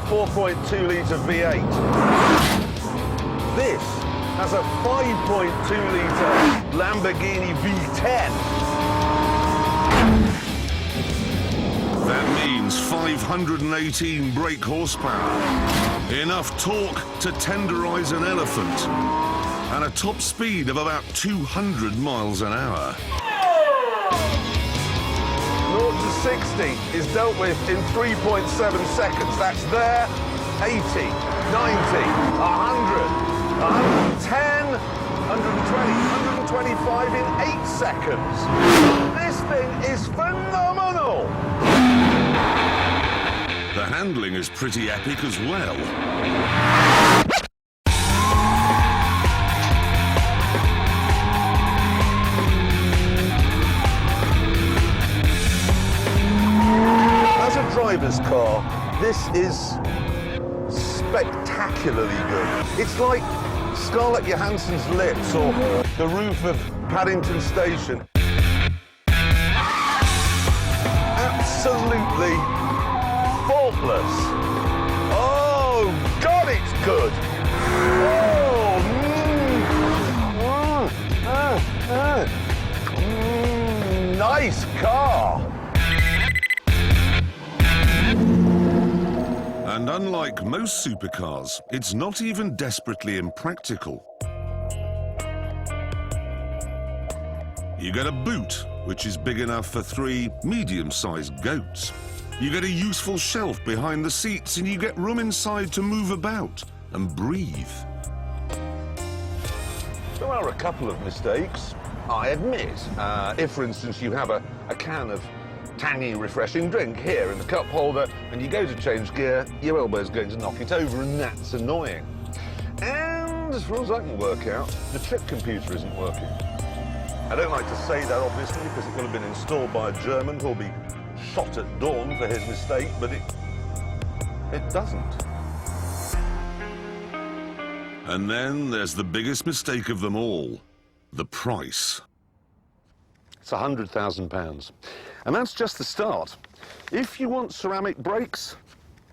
4.2-litre V8. This has a 5.2-litre Lamborghini V10. That means 518 brake horsepower, enough torque to tenderize an elephant, and a top speed of about 200 miles an hour. 0 to 60 is dealt with in 3.7 seconds. That's there, 80, 90, 100, 110, 120, 125 in 8 seconds. This thing is phenomenal! The handling is pretty epic as well. As a driver's car, this is spectacularly good. It's like Scarlett Johansson's lips or the roof of Paddington Station. Absolutely faultless. Oh, God, it's good. Oh, nice car. And unlike most supercars, it's not even desperately impractical. You get a boot, which is big enough for 3 medium-sized goats. You get a useful shelf behind the seats, and you get room inside to move about and breathe. There are a couple of mistakes, I admit. If, for instance, you have a can of tangy, refreshing drink here in the cup holder, and you go to change gear, your elbow's going to knock it over, and that's annoying. And as far as I can work out, the trip computer isn't working. I don't like to say that, obviously, because it will have been installed by a German who'll be shot at dawn for his mistake, but it doesn't. And then there's the biggest mistake of them all, the price. It's £100,000. And that's just the start. If you want ceramic brakes,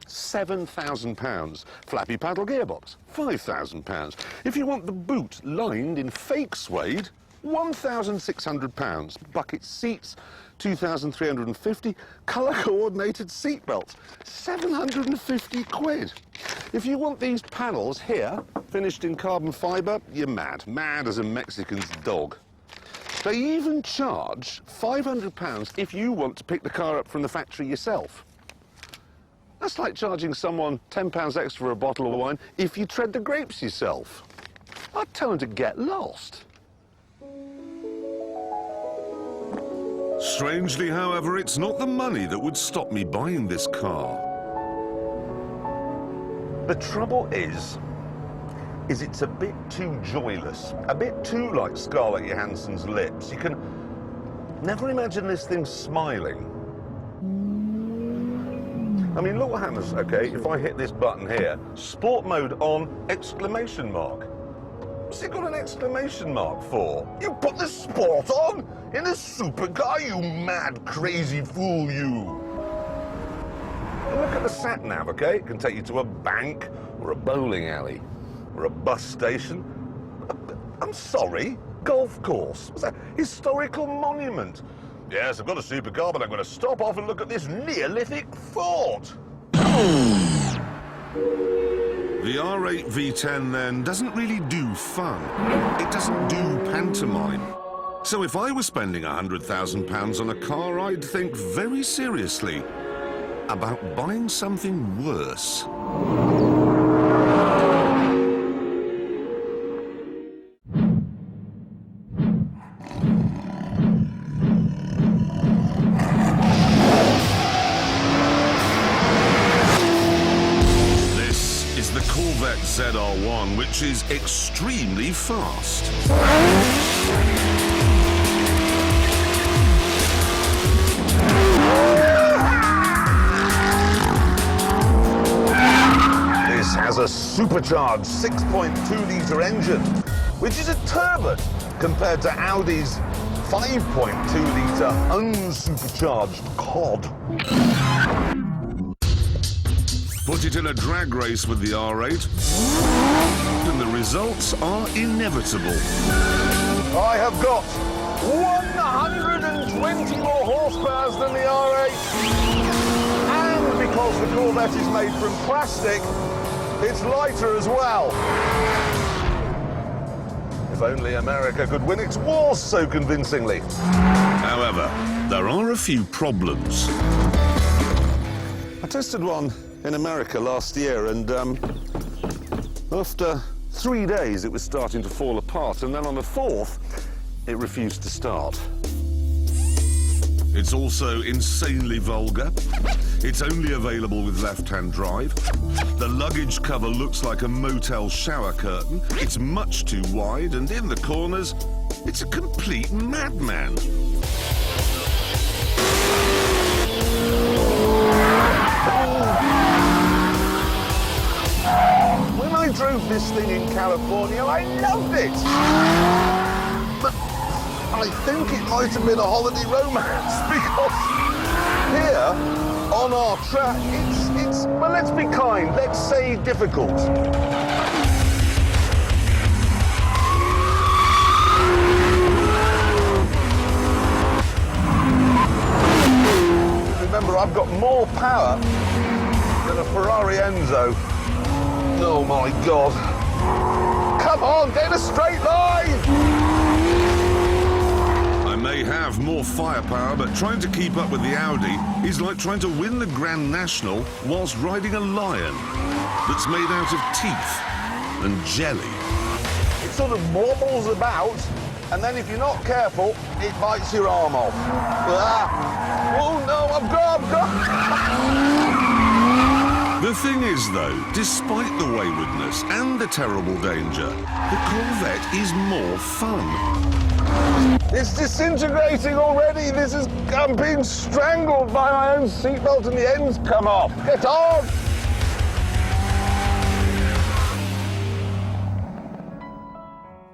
£7,000. Flappy paddle gearbox, £5,000. If you want the boot lined in fake suede, £1,600. Bucket seats, £2,350. Colour-coordinated seatbelts, £750. If you want these panels here, finished in carbon fibre, you're mad. Mad as a Mexican's dog. They even charge £500 if you want to pick the car up from the factory yourself. That's like charging someone £10 extra for a bottle of wine if you tread the grapes yourself. I'd tell them to get lost. Strangely, however, it's not the money that would stop me buying this car. The trouble is it's a bit too joyless, a bit too like Scarlett Johansson's lips. You can never imagine this thing smiling. I mean, look what happens, okay, if I hit this button here. Sport mode on, exclamation mark. What's it got an exclamation mark for? You put the sport on in a supercar, you mad, crazy fool, you. And look at the sat-nav, okay? It can take you to a bank or a bowling alley or a bus station. I'm sorry, golf course. What's that? Historical monument. Yes, I've got a supercar, but I'm going to stop off and look at this Neolithic fort. The R8 V10, then, doesn't really do fun. It doesn't do pantomime. So if I were spending £100,000 on a car, I'd think very seriously about buying something worse. The Corvette ZR1, which is extremely fast. This has a supercharged 6.2-litre engine, which is a turbo compared to Audi's 5.2-litre unsupercharged cod. Put it in a drag race with the R8, and the results are inevitable. I have got 120 more horsepower than the R8. And because the Corvette is made from plastic, it's lighter as well. If only America could win its wars so convincingly. However, there are a few problems. I tested one in America last year, and after 3 days it was starting to fall apart, and then on the 4th it refused to start. It's also insanely vulgar. It's only available with left-hand drive. The luggage cover looks like a motel shower curtain. It's much too wide, and in the corners, it's a complete madman. When I drove this thing in California, I loved it. But I think it might have been a holiday romance, because here on our track, it's well, let's be kind, let's say difficult. Remember, I've got more power than a Ferrari Enzo. Oh my God. Come on, get a straight line! I may have more firepower, but trying to keep up with the Audi is like trying to win the Grand National whilst riding a lion that's made out of teeth and jelly. It sort of wobbles about, and then if you're not careful, it bites your arm off. Ah. Oh no, I've got. The thing is, though, despite the waywardness and the terrible danger, the Corvette is more fun. It's disintegrating already. I'm being strangled by my own seatbelt and the ends come off. Get on!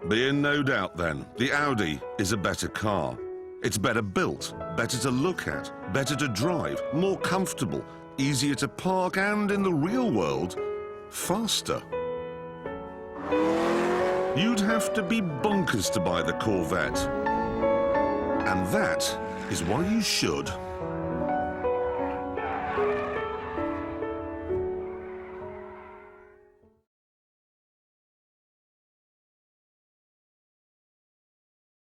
Be in no doubt, then, the Audi is a better car. It's better built, better to look at, better to drive, more comfortable, easier to park, and in the real world, faster. You'd have to be bonkers to buy the Corvette. And that is why you should.